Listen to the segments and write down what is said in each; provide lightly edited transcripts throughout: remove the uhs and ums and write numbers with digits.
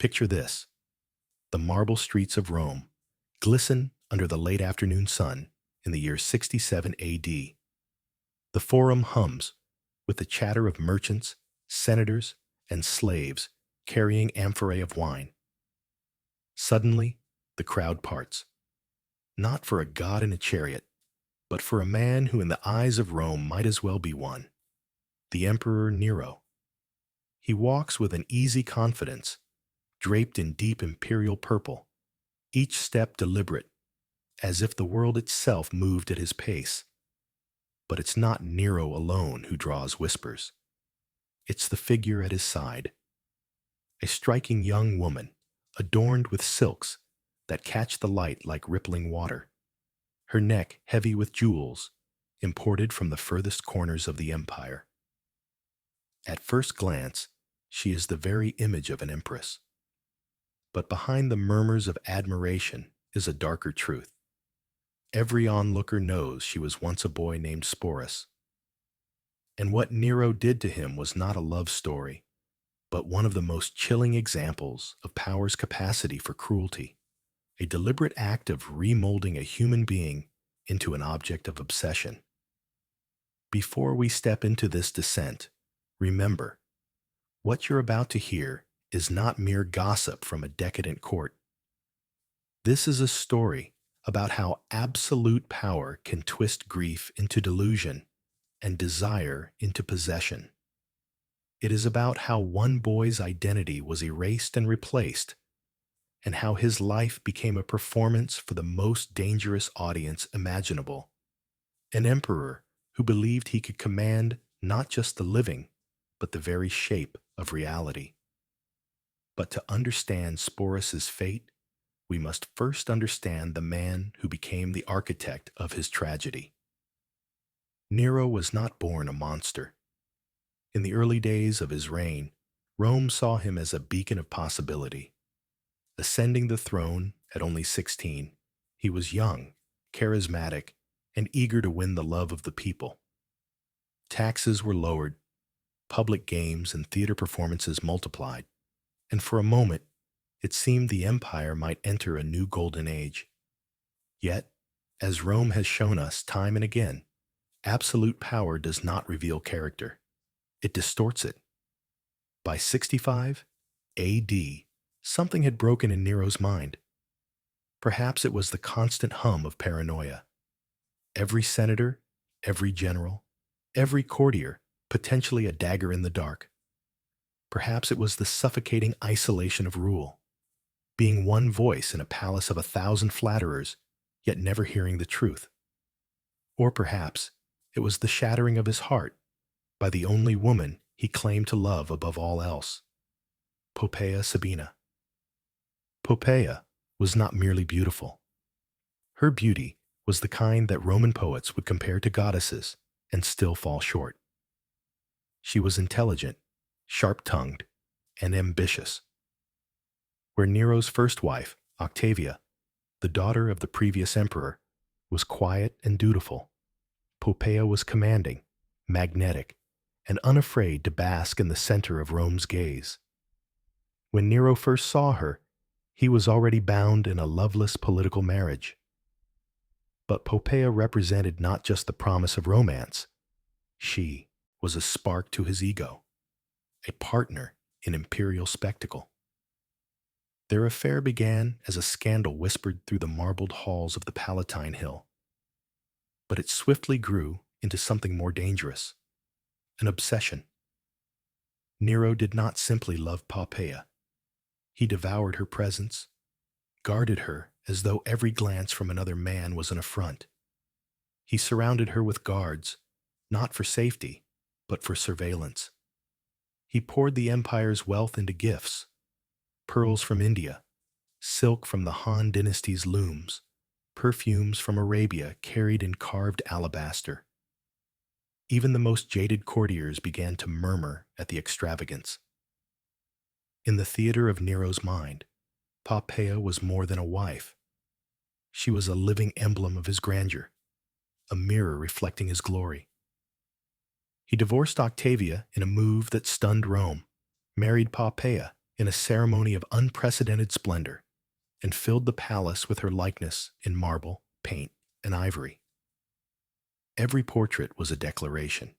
Picture this. The marble streets of Rome glisten under the late afternoon sun in the year 67 AD. The forum hums with the chatter of merchants, senators, and slaves carrying amphorae of wine. Suddenly, the crowd parts, not for a god in a chariot, but for a man who in the eyes of Rome might as well be one, the Emperor Nero. He walks with an easy confidence, draped in deep imperial purple, each step deliberate, as if the world itself moved at his pace. But it's not Nero alone who draws whispers. It's the figure at his side, a striking young woman, adorned with silks that catch the light like rippling water, her neck heavy with jewels imported from the furthest corners of the empire. At first glance, she is the very image of an empress. But behind the murmurs of admiration is a darker truth. Every onlooker knows she was once a boy named Sporus. And what Nero did to him was not a love story, but one of the most chilling examples of power's capacity for cruelty, a deliberate act of remolding a human being into an object of obsession. Before we step into this descent, remember, what you're about to hear is not mere gossip from a decadent court. This is a story about how absolute power can twist grief into delusion and desire into possession. It is about how one boy's identity was erased and replaced, and how his life became a performance for the most dangerous audience imaginable, an emperor who believed he could command not just the living, but the very shape of reality. But to understand Sporus's fate, we must first understand the man who became the architect of his tragedy. Nero was not born a monster. In the early days of his reign, Rome saw him as a beacon of possibility. Ascending the throne at only 16, he was young, charismatic, and eager to win the love of the people. Taxes were lowered, public games and theater performances multiplied, and for a moment, it seemed the empire might enter a new golden age. Yet, as Rome has shown us time and again, absolute power does not reveal character. It distorts it. By 65 AD, something had broken in Nero's mind. Perhaps it was the constant hum of paranoia. Every senator, every general, every courtier, potentially a dagger in the dark. Perhaps it was the suffocating isolation of rule, being one voice in a palace of 1,000 flatterers, yet never hearing the truth. Or perhaps it was the shattering of his heart by the only woman he claimed to love above all else, Poppaea Sabina. Poppaea was not merely beautiful. Her beauty was the kind that Roman poets would compare to goddesses and still fall short. She was intelligent, sharp-tongued, and ambitious. Where Nero's first wife, Octavia, the daughter of the previous emperor, was quiet and dutiful, Poppaea was commanding, magnetic, and unafraid to bask in the center of Rome's gaze. When Nero first saw her, he was already bound in a loveless political marriage. But Poppaea represented not just the promise of romance. She was a spark to his ego, a partner in imperial spectacle. Their affair began as a scandal whispered through the marbled halls of the Palatine Hill. But it swiftly grew into something more dangerous, an obsession. Nero did not simply love Poppaea. He devoured her presence, guarded her as though every glance from another man was an affront. He surrounded her with guards, not for safety, but for surveillance. He poured the empire's wealth into gifts, pearls from India, silk from the Han dynasty's looms, perfumes from Arabia carried in carved alabaster. Even the most jaded courtiers began to murmur at the extravagance. In the theater of Nero's mind, Poppaea was more than a wife. She was a living emblem of his grandeur, a mirror reflecting his glory. He divorced Octavia in a move that stunned Rome, married Poppaea in a ceremony of unprecedented splendor and filled the palace with her likeness in marble, paint, and ivory. Every portrait was a declaration.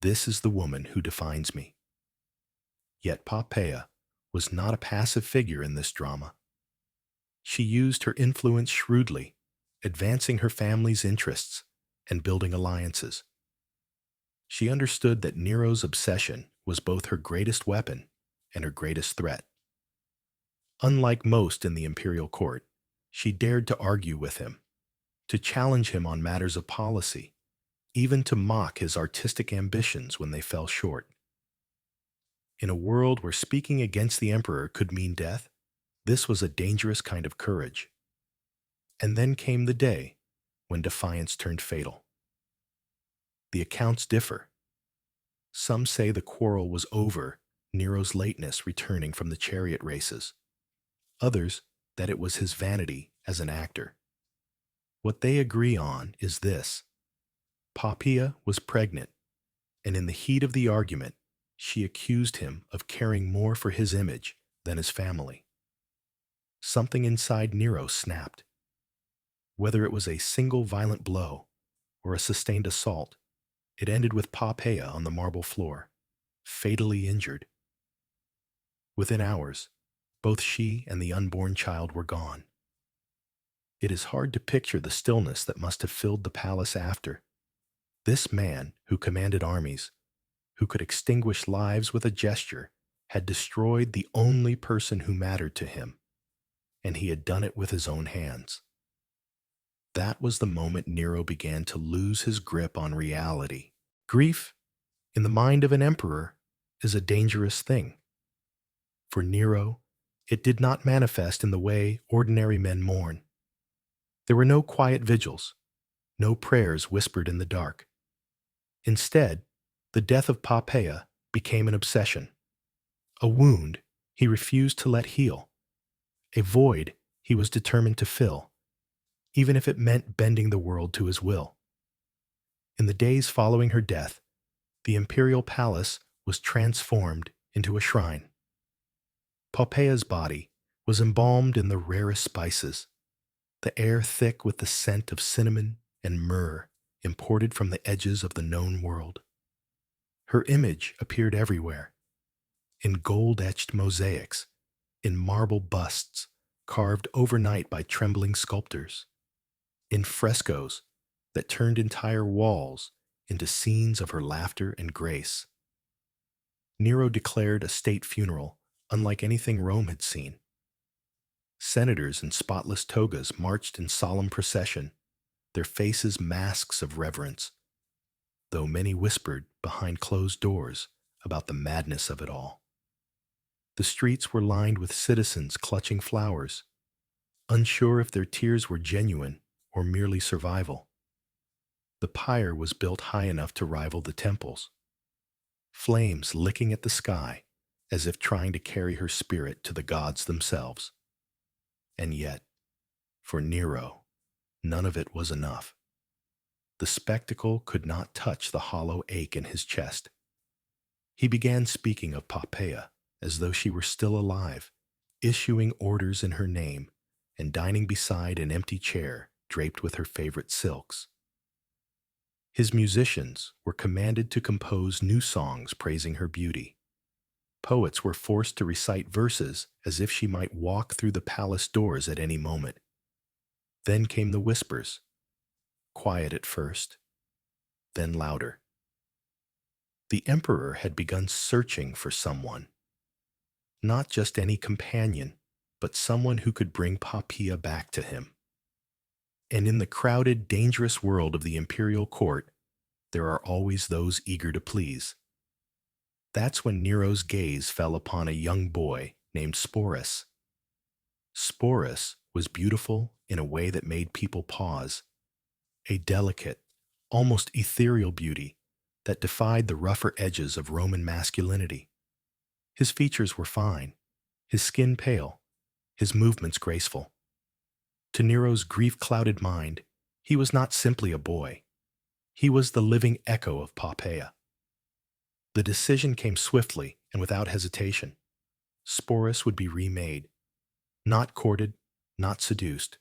This is the woman who defines me. Yet Poppaea was not a passive figure in this drama. She used her influence shrewdly, advancing her family's interests and building alliances. She understood that Nero's obsession was both her greatest weapon and her greatest threat. Unlike most in the imperial court, she dared to argue with him, to challenge him on matters of policy, even to mock his artistic ambitions when they fell short. In a world where speaking against the emperor could mean death, this was a dangerous kind of courage. And then came the day when defiance turned fatal. The accounts differ. Some say the quarrel was over Nero's lateness returning from the chariot races. Others that it was his vanity as an actor. What they agree on is this: Poppaea was pregnant, and in the heat of the argument, she accused him of caring more for his image than his family. Something inside Nero snapped. Whether it was a single violent blow or a sustained assault, it ended with Poppaea on the marble floor, fatally injured. Within hours, both she and the unborn child were gone. It is hard to picture the stillness that must have filled the palace after. This man, who commanded armies, who could extinguish lives with a gesture, had destroyed the only person who mattered to him, and he had done it with his own hands. That was the moment Nero began to lose his grip on reality. Grief, in the mind of an emperor, is a dangerous thing. For Nero, it did not manifest in the way ordinary men mourn. There were no quiet vigils, no prayers whispered in the dark. Instead, the death of Poppaea became an obsession, a wound he refused to let heal, a void he was determined to fill, even if it meant bending the world to his will. In the days following her death, the imperial palace was transformed into a shrine. Poppaea's body was embalmed in the rarest spices, the air thick with the scent of cinnamon and myrrh imported from the edges of the known world. Her image appeared everywhere, in gold-etched mosaics, in marble busts carved overnight by trembling sculptors, in frescoes that turned entire walls into scenes of her laughter and grace. Nero declared a state funeral unlike anything Rome had seen. Senators in spotless togas marched in solemn procession, their faces masks of reverence, though many whispered behind closed doors about the madness of it all. The streets were lined with citizens clutching flowers, unsure if their tears were genuine or merely survival. The pyre was built high enough to rival the temples, flames licking at the sky as if trying to carry her spirit to the gods themselves. And yet, for Nero, none of it was enough. The spectacle could not touch the hollow ache in his chest. He began speaking of Poppaea as though she were still alive, issuing orders in her name and dining beside an empty chair draped with her favorite silks. His musicians were commanded to compose new songs praising her beauty. Poets were forced to recite verses as if she might walk through the palace doors at any moment. Then came the whispers, quiet at first, then louder. The emperor had begun searching for someone, not just any companion, but someone who could bring Poppaea back to him. And in the crowded, dangerous world of the imperial court, there are always those eager to please. That's when Nero's gaze fell upon a young boy named Sporus. Sporus was beautiful in a way that made people pause, a delicate, almost ethereal beauty that defied the rougher edges of Roman masculinity. His features were fine, his skin pale, his movements graceful. To Nero's grief-clouded mind, he was not simply a boy. He was the living echo of Poppaea. The decision came swiftly and without hesitation. Sporus would be remade, not courted, not seduced,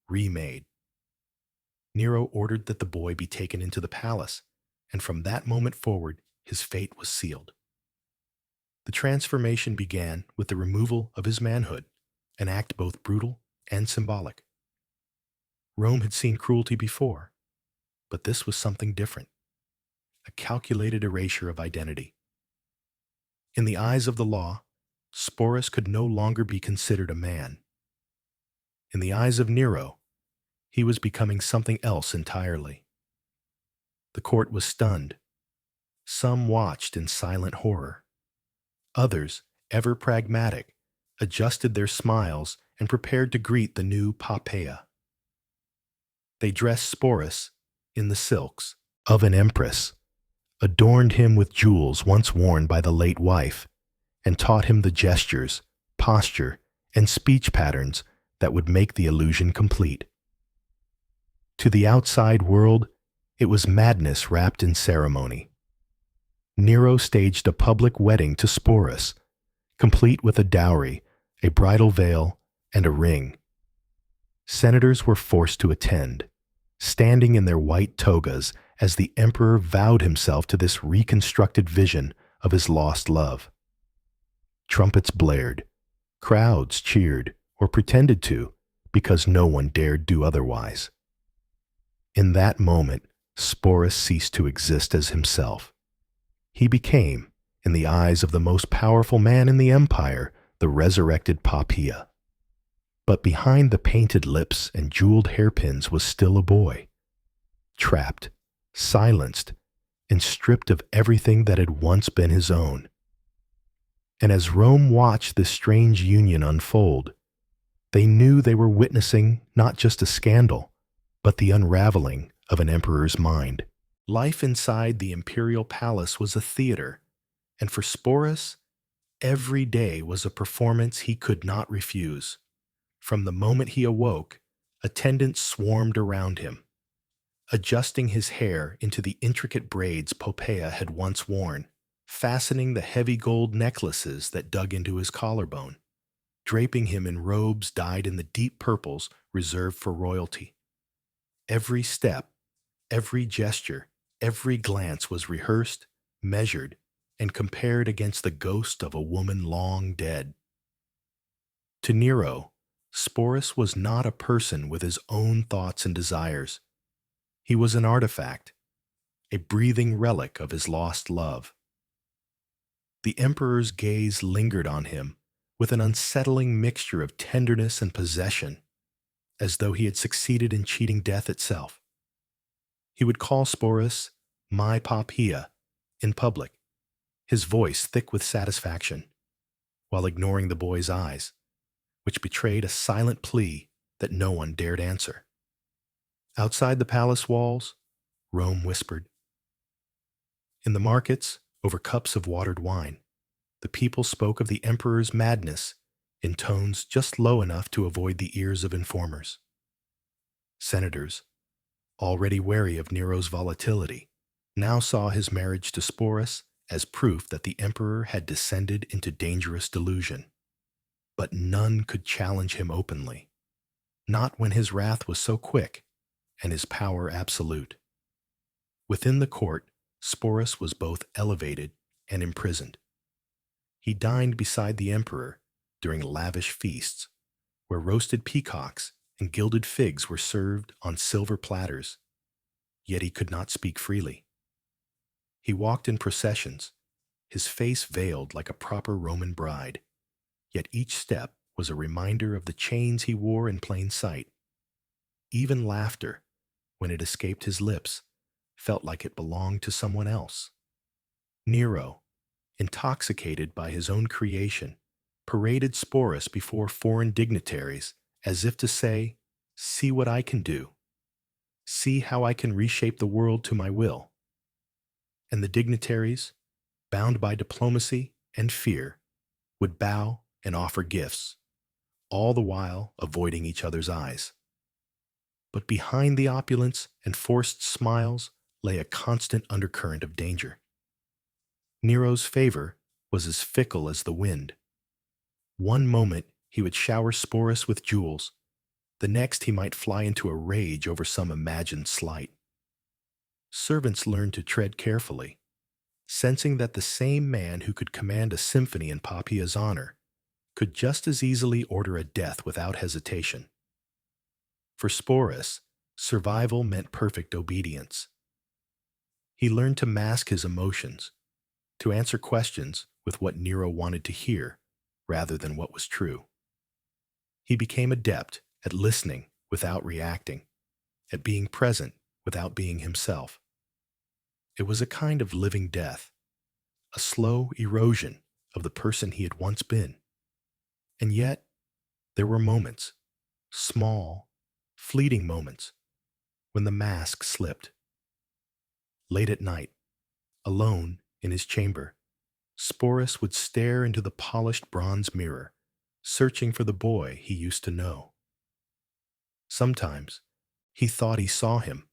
remade. Nero ordered that the boy be taken into the palace, and from that moment forward, his fate was sealed. The transformation began with the removal of his manhood, an act both brutal and symbolic. Rome had seen cruelty before, but this was something different, a calculated erasure of identity. In the eyes of the law, Sporus could no longer be considered a man. In the eyes of Nero, he was becoming something else entirely. The court was stunned. Some watched in silent horror. Others, ever pragmatic, adjusted their smiles and prepared to greet the new Poppaea. They dressed Sporus in the silks of an empress, adorned him with jewels once worn by the late wife, and taught him the gestures, posture, and speech patterns that would make the illusion complete. To the outside world, it was madness wrapped in ceremony. Nero staged a public wedding to Sporus, complete with a dowry, a bridal veil, and a ring. Senators were forced to attend, standing in their white togas as the emperor vowed himself to this reconstructed vision of his lost love. Trumpets blared, crowds cheered, or pretended to, because no one dared do otherwise. In that moment, Sporus ceased to exist as himself. He became, in the eyes of the most powerful man in the empire, the resurrected Poppaea. But behind the painted lips and jeweled hairpins was still a boy, trapped, silenced, and stripped of everything that had once been his own. And as Rome watched this strange union unfold, they knew they were witnessing not just a scandal, but the unraveling of an emperor's mind. Life inside the imperial palace was a theater, and for Sporus, every day was a performance he could not refuse. From the moment he awoke, attendants swarmed around him, adjusting his hair into the intricate braids Poppaea had once worn, fastening the heavy gold necklaces that dug into his collarbone, draping him in robes dyed in the deep purples reserved for royalty. Every step, every gesture, every glance was rehearsed, measured, and compared against the ghost of a woman long dead. To Nero, Sporus was not a person with his own thoughts and desires. He was an artifact, a breathing relic of his lost love. The emperor's gaze lingered on him with an unsettling mixture of tenderness and possession, as though he had succeeded in cheating death itself. He would call Sporus "my Poppaea" in public, his voice thick with satisfaction, while ignoring the boy's eyes, which betrayed a silent plea that no one dared answer. Outside the palace walls, Rome whispered. In the markets, over cups of watered wine, the people spoke of the emperor's madness in tones just low enough to avoid the ears of informers. Senators, already wary of Nero's volatility, now saw his marriage to Sporus as proof that the emperor had descended into dangerous delusion. But none could challenge him openly, not when his wrath was so quick and his power absolute. Within the court, Sporus was both elevated and imprisoned. He dined beside the emperor during lavish feasts, where roasted peacocks and gilded figs were served on silver platters, yet he could not speak freely. He walked in processions, his face veiled like a proper Roman bride, yet each step was a reminder of the chains he wore in plain sight. Even laughter, when it escaped his lips, felt like it belonged to someone else. Nero, intoxicated by his own creation, paraded Sporus before foreign dignitaries as if to say, "See what I can do. See how I can reshape the world to my will." And the dignitaries, bound by diplomacy and fear, would bow and offer gifts, all the while avoiding each other's eyes. But behind the opulence and forced smiles lay a constant undercurrent of danger. Nero's favor was as fickle as the wind. One moment he would shower Sporus with jewels, the next he might fly into a rage over some imagined slight. Servants learned to tread carefully, sensing that the same man who could command a symphony in Papia's honor could just as easily order a death without hesitation. For Sporus, survival meant perfect obedience. He learned to mask his emotions, to answer questions with what Nero wanted to hear rather than what was true. He became adept at listening without reacting, at being present without being himself. It was a kind of living death, a slow erosion of the person he had once been. And yet, there were moments, small, fleeting moments, when the mask slipped. Late at night, alone in his chamber, Sporus would stare into the polished bronze mirror, searching for the boy he used to know. Sometimes, he thought he saw him,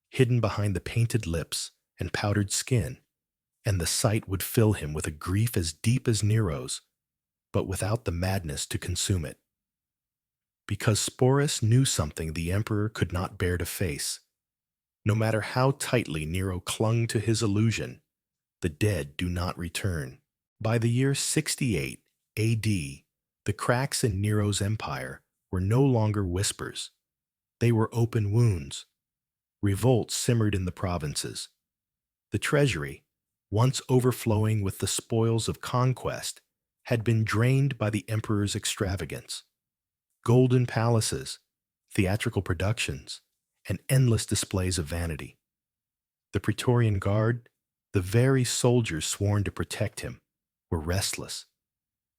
hidden behind the painted lips and powdered skin, and the sight would fill him with a grief as deep as Nero's, but without the madness to consume it. Because Sporus knew something the emperor could not bear to face. No matter how tightly Nero clung to his illusion, the dead do not return. By the year 68 AD, the cracks in Nero's empire were no longer whispers. They were open wounds. Revolt simmered in the provinces. The treasury, once overflowing with the spoils of conquest, had been drained by the emperor's extravagance. Golden palaces, theatrical productions, and endless displays of vanity. The Praetorian Guard, the very soldiers sworn to protect him, were restless,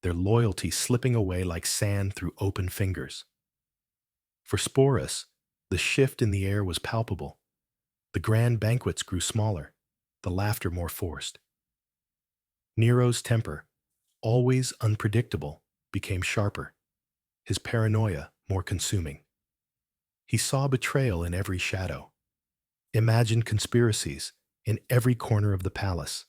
their loyalty slipping away like sand through open fingers. For Sporus, the shift in the air was palpable. The grand banquets grew smaller, the laughter more forced. Nero's temper, always unpredictable, became sharper, his paranoia more consuming. He saw betrayal in every shadow, imagined conspiracies in every corner of the palace.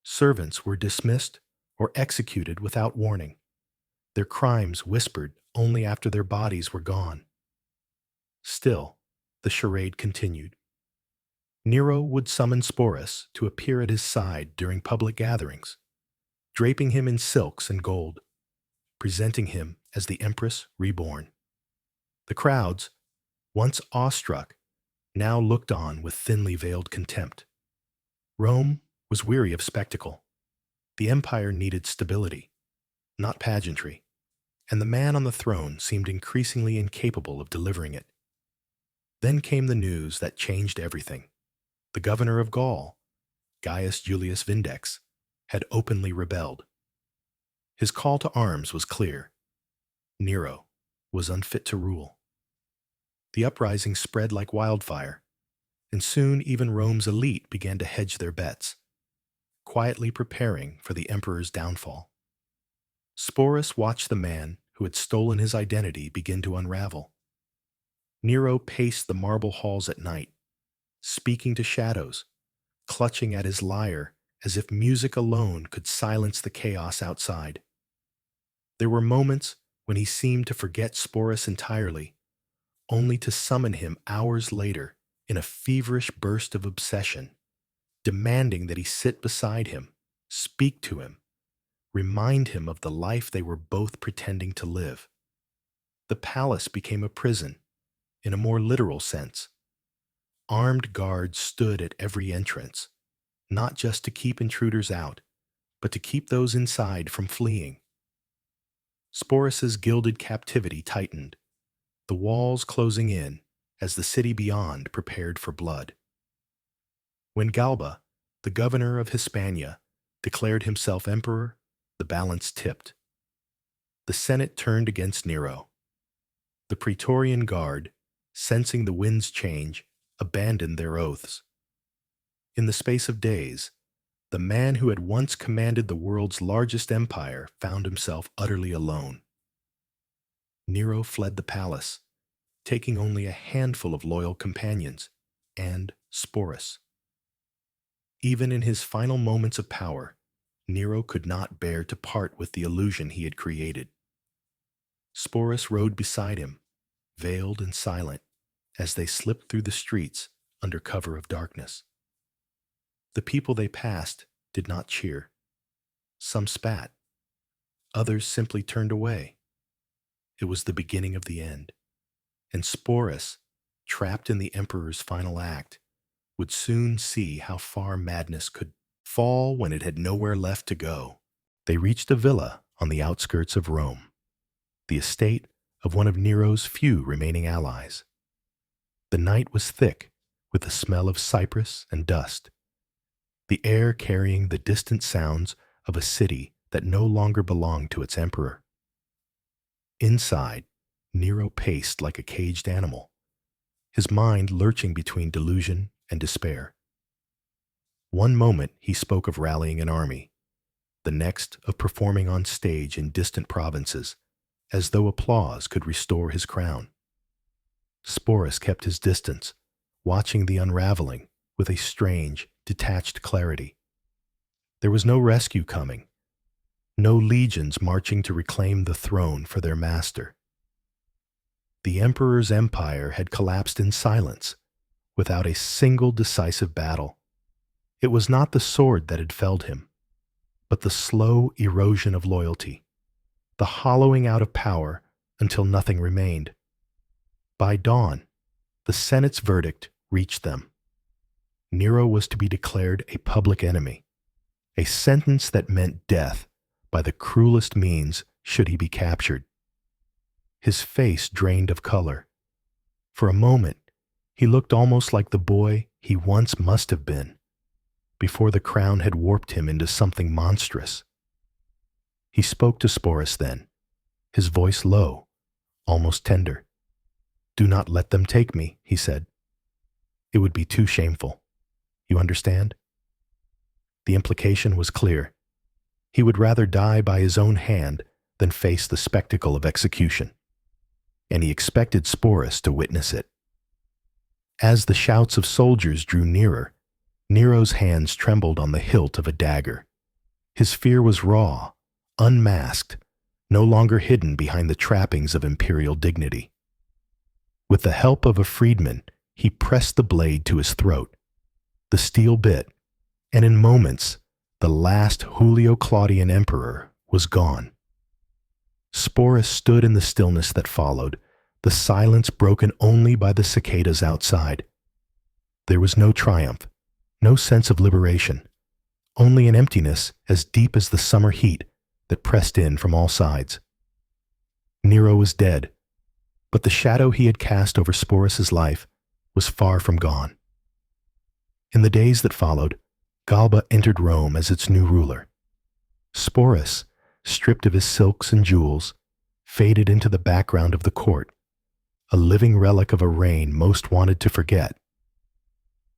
Servants were dismissed or executed without warning, their crimes whispered only after their bodies were gone. Still, the charade continued. Nero would summon Sporus to appear at his side during public gatherings, draping him in silks and gold, presenting him as the Empress reborn. The crowds, once awestruck, now looked on with thinly veiled contempt. Rome was weary of spectacle. The empire needed stability, not pageantry, and the man on the throne seemed increasingly incapable of delivering it. Then came the news that changed everything. The governor of Gaul, Gaius Julius Vindex, had openly rebelled. His call to arms was clear. Nero was unfit to rule. The uprising spread like wildfire, and soon even Rome's elite began to hedge their bets, quietly preparing for the emperor's downfall. Sporus watched the man who had stolen his identity begin to unravel. Nero paced the marble halls at night, speaking to shadows, clutching at his lyre as if music alone could silence the chaos outside. There were moments when he seemed to forget Sporus entirely, only to summon him hours later in a feverish burst of obsession, demanding that he sit beside him, speak to him, remind him of the life they were both pretending to live. The palace became a prison, in a more literal sense. Armed guards stood at every entrance, not just to keep intruders out, but to keep those inside from fleeing. Sporus's gilded captivity tightened, the walls closing in as the city beyond prepared for blood. When Galba, the governor of Hispania, declared himself emperor, the balance tipped. The Senate turned against Nero. The Praetorian Guard, sensing the winds change, abandoned their oaths. In the space of days, the man who had once commanded the world's largest empire found himself utterly alone. Nero fled the palace, taking only a handful of loyal companions, and Sporus. Even in his final moments of power, Nero could not bear to part with the illusion he had created. Sporus rode beside him, veiled and silent, as they slipped through the streets under cover of darkness. The people they passed did not cheer. Some spat. Others simply turned away. It was the beginning of the end, and Sporus, trapped in the Emperor's final act, would soon see how far madness could fall when it had nowhere left to go. They reached a villa on the outskirts of Rome, the estate of one of Nero's few remaining allies. The night was thick with the smell of cypress and dust, the air carrying the distant sounds of a city that no longer belonged to its emperor. Inside, Nero paced like a caged animal, his mind lurching between delusion and despair. One moment he spoke of rallying an army, the next of performing on stage in distant provinces, as though applause could restore his crown. Sporus kept his distance, watching the unraveling with a strange, detached clarity. There was no rescue coming, no legions marching to reclaim the throne for their master. The emperor's empire had collapsed in silence, without a single decisive battle. It was not the sword that had felled him, but the slow erosion of loyalty, the hollowing out of power until nothing remained. By dawn, the Senate's verdict reached them. Nero was to be declared a public enemy, a sentence that meant death by the cruelest means should he be captured. His face drained of color. For a moment, he looked almost like the boy he once must have been, before the crown had warped him into something monstrous. He spoke to Sporus then, his voice low, almost tender. "Do not let them take me," he said. "It would be too shameful. You understand?" The implication was clear. He would rather die by his own hand than face the spectacle of execution, and he expected Sporus to witness it. As the shouts of soldiers drew nearer, Nero's hands trembled on the hilt of a dagger. His fear was raw, unmasked, no longer hidden behind the trappings of imperial dignity. With the help of a freedman, he pressed the blade to his throat. The steel bit, and in moments, the last Julio Claudian emperor was gone. Sporus stood in the stillness that followed, the silence broken only by the cicadas outside. There was no triumph, no sense of liberation, only an emptiness as deep as the summer heat that pressed in from all sides. Nero was dead, but the shadow he had cast over Sporus's life was far from gone. In the days that followed, Galba entered Rome as its new ruler. Sporus, stripped of his silks and jewels, faded into the background of the court, a living relic of a reign most wanted to forget.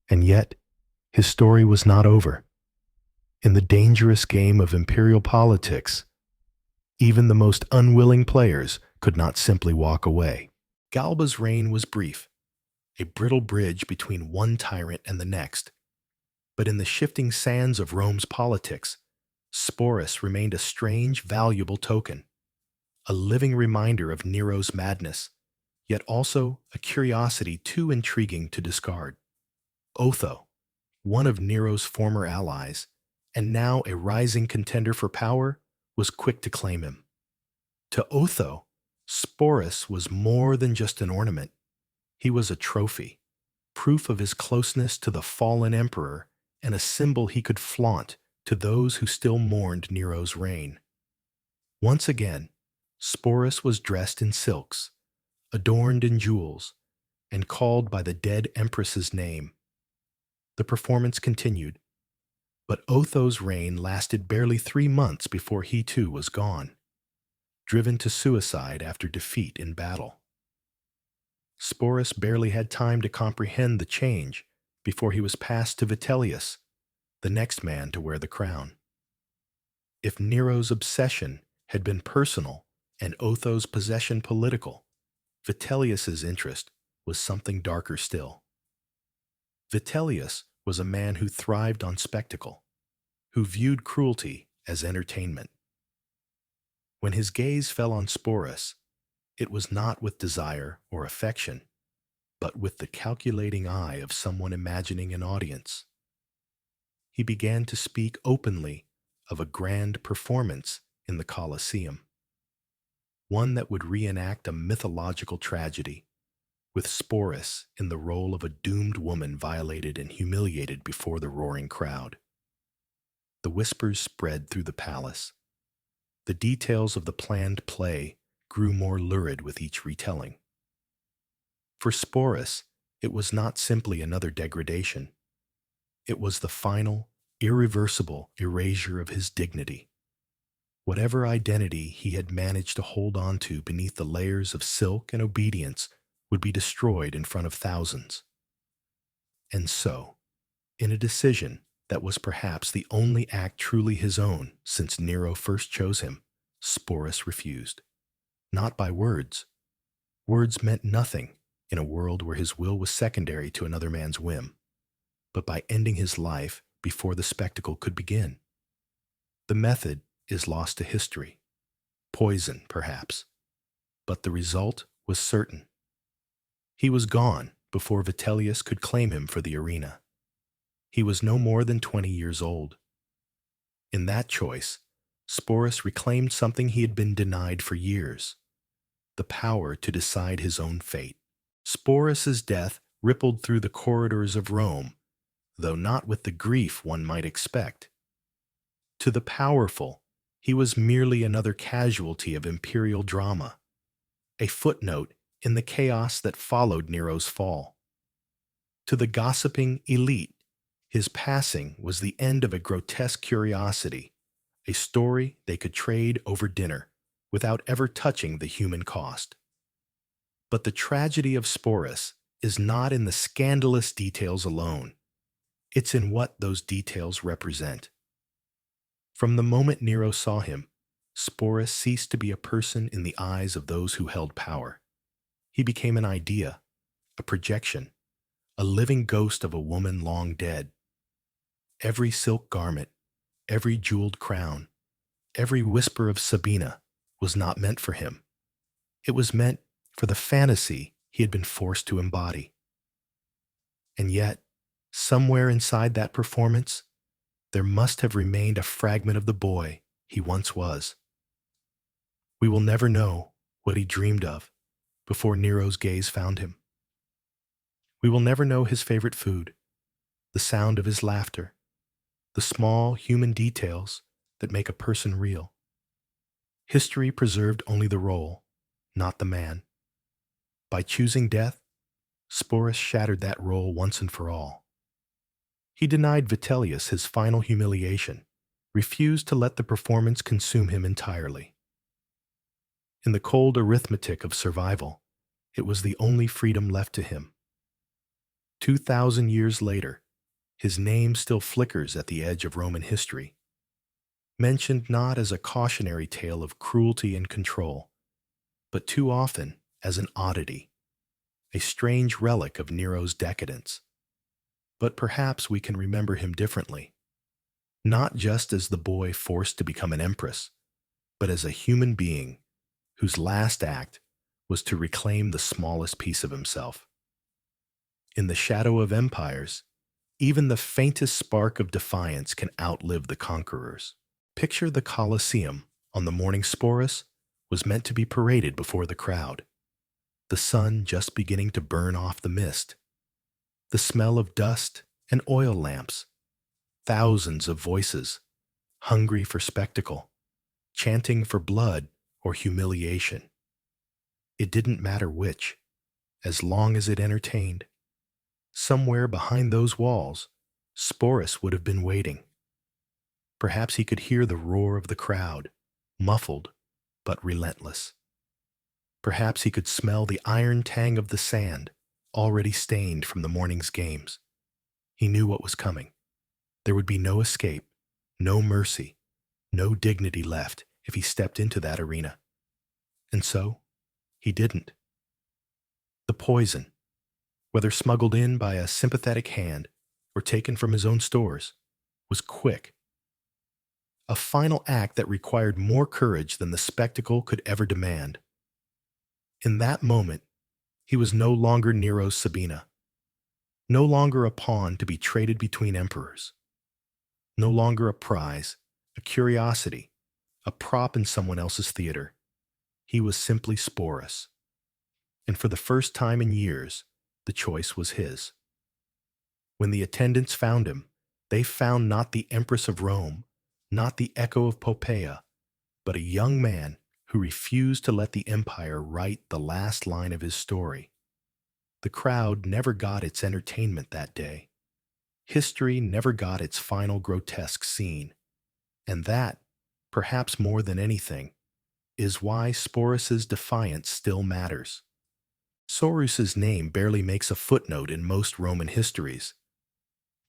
And yet, his story was not over. In the dangerous game of imperial politics, even the most unwilling players could not simply walk away. Galba's reign was brief, a brittle bridge between one tyrant and the next. But in the shifting sands of Rome's politics, Sporus remained a strange, valuable token, a living reminder of Nero's madness, yet also a curiosity too intriguing to discard. Otho, one of Nero's former allies, and now a rising contender for power, was quick to claim him. To Otho, Sporus was more than just an ornament. He was a trophy, proof of his closeness to the fallen emperor, and a symbol he could flaunt to those who still mourned Nero's reign. Once again, Sporus was dressed in silks, adorned in jewels, and called by the dead empress's name. The performance continued, but Otho's reign lasted barely 3 months before he too was gone, driven to suicide after defeat in battle. Sporus barely had time to comprehend the change before he was passed to Vitellius, the next man to wear the crown. If Nero's obsession had been personal and Otho's possession political, Vitellius's interest was something darker still. Vitellius was a man who thrived on spectacle, who viewed cruelty as entertainment. When his gaze fell on Sporus, it was not with desire or affection, but with the calculating eye of someone imagining an audience. He began to speak openly of a grand performance in the Colosseum, one that would reenact a mythological tragedy, with Sporus in the role of a doomed woman violated and humiliated before the roaring crowd. The whispers spread through the palace. The details of the planned play grew more lurid with each retelling. For Sporus, it was not simply another degradation. It was the final, irreversible erasure of his dignity. Whatever identity he had managed to hold on to beneath the layers of silk and obedience would be destroyed in front of thousands. And so, in a decision that was perhaps the only act truly his own since Nero first chose him, Sporus refused. Not by words. Words meant nothing in a world where his will was secondary to another man's whim, but by ending his life before the spectacle could begin. The method is lost to history. Poison, perhaps. But the result was certain. He was gone before Vitellius could claim him for the arena. He was no more than 20 years old. In that choice, Sporus reclaimed something he had been denied for years: the power to decide his own fate. Sporus's death rippled through the corridors of Rome, though not with the grief one might expect. To the powerful, he was merely another casualty of imperial drama, a footnote in the chaos that followed Nero's fall. To the gossiping elite, his passing was the end of a grotesque curiosity, a story they could trade over dinner without ever touching the human cost. But the tragedy of Sporus is not in the scandalous details alone. It's in what those details represent. From the moment Nero saw him, Sporus ceased to be a person in the eyes of those who held power. He became an idea, a projection, a living ghost of a woman long dead. Every silk garment, every jeweled crown, every whisper of Sabina was not meant for him. It was meant for the fantasy he had been forced to embody. And yet, somewhere inside that performance, there must have remained a fragment of the boy he once was. We will never know what he dreamed of before Nero's gaze found him. We will never know his favorite food, the sound of his laughter, the small human details that make a person real. History preserved only the role, not the man. By choosing death, Sporus shattered that role once and for all. He denied Vitellius his final humiliation, refused to let the performance consume him entirely. In the cold arithmetic of survival, it was the only freedom left to him. 2,000 years later, his name still flickers at the edge of Roman history, mentioned not as a cautionary tale of cruelty and control, but too often as an oddity, a strange relic of Nero's decadence. But perhaps we can remember him differently, not just as the boy forced to become an empress, but as a human being whose last act was to reclaim the smallest piece of himself. In the shadow of empires, even the faintest spark of defiance can outlive the conquerors. Picture the Colosseum on the morning Sporus was meant to be paraded before the crowd, the sun just beginning to burn off the mist, the smell of dust and oil lamps, thousands of voices, hungry for spectacle, chanting for blood or humiliation. It didn't matter which, as long as it entertained. Somewhere behind those walls, Sporus would have been waiting. Perhaps he could hear the roar of the crowd, muffled but relentless. Perhaps he could smell the iron tang of the sand, already stained from the morning's games. He knew what was coming. There would be no escape, no mercy, no dignity left if he stepped into that arena. And so, he didn't. The poison, whether smuggled in by a sympathetic hand or taken from his own stores, was quick. a final act that required more courage than the spectacle could ever demand. In that moment, he was no longer Nero's Sabina, no longer a pawn to be traded between emperors, no longer a prize, a curiosity, a prop in someone else's theater. He was simply Sporus. And for the first time in years, the choice was his. When the attendants found him, they found not the Empress of Rome, not the echo of Poppaea, but a young man who refused to let the empire write the last line of his story. The crowd never got its entertainment that day. History never got its final grotesque scene. And that, perhaps more than anything, is why Sporus's defiance still matters. Sporus's name barely makes a footnote in most Roman histories.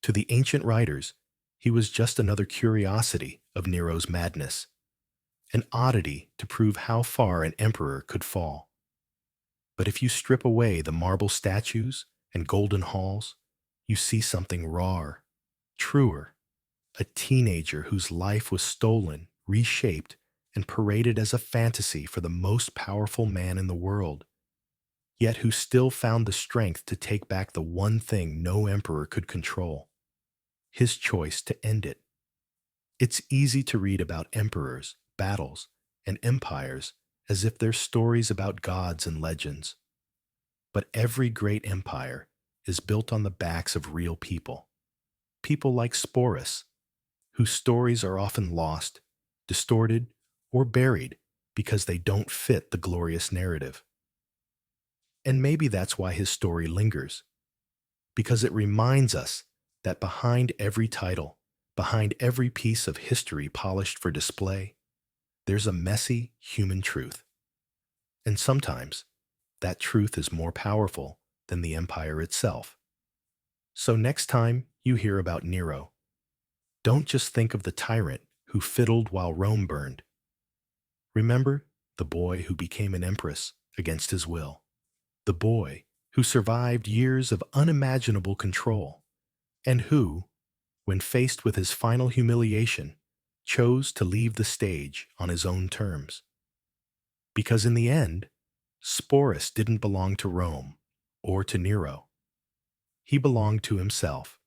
To the ancient writers, he was just another curiosity of Nero's madness, an oddity to prove how far an emperor could fall. But if you strip away the marble statues and golden halls, you see something rawer, truer, a teenager whose life was stolen, reshaped, and paraded as a fantasy for the most powerful man in the world, yet who still found the strength to take back the one thing no emperor could control: his choice to end it. It's easy to read about emperors, battles, and empires as if they're stories about gods and legends. But every great empire is built on the backs of real people. People like Sporus, whose stories are often lost, distorted, or buried because they don't fit the glorious narrative. And maybe that's why his story lingers, because it reminds us that behind every title, behind every piece of history polished for display, there's a messy human truth. And sometimes, that truth is more powerful than the empire itself. So next time you hear about Nero, don't just think of the tyrant who fiddled while Rome burned. Remember the boy who became an empress against his will, the boy who survived years of unimaginable control, and who, when faced with his final humiliation, chose to leave the stage on his own terms. Because in the end, Sporus didn't belong to Rome or to Nero. He belonged to himself.